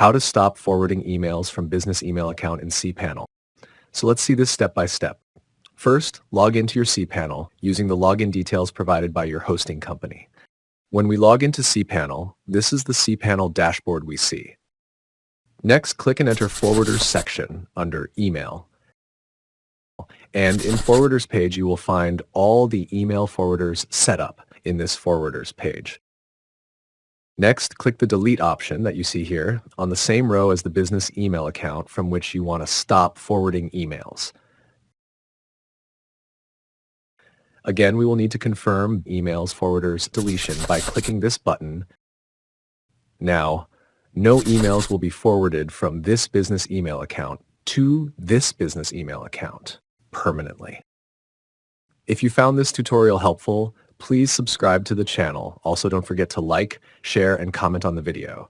How to stop forwarding emails from business email account in cPanel. So let's see this step by step. First, log into your cPanel using the login details provided by your hosting company. When we log into cPanel, this is the cPanel dashboard we see. Next, click and enter Forwarders section under Email. And in Forwarders page, you will find all the email forwarders set up in this Forwarders page. Next, click the Delete option that you see here on the same row as the business email account from which you want to stop forwarding emails. Again, we will need to confirm emails forwarders deletion by clicking this button. Now, no emails will be forwarded from this business email account to this business email account permanently. If you found this tutorial helpful, please subscribe to the channel. Also, don't forget to like, share, and comment on the video.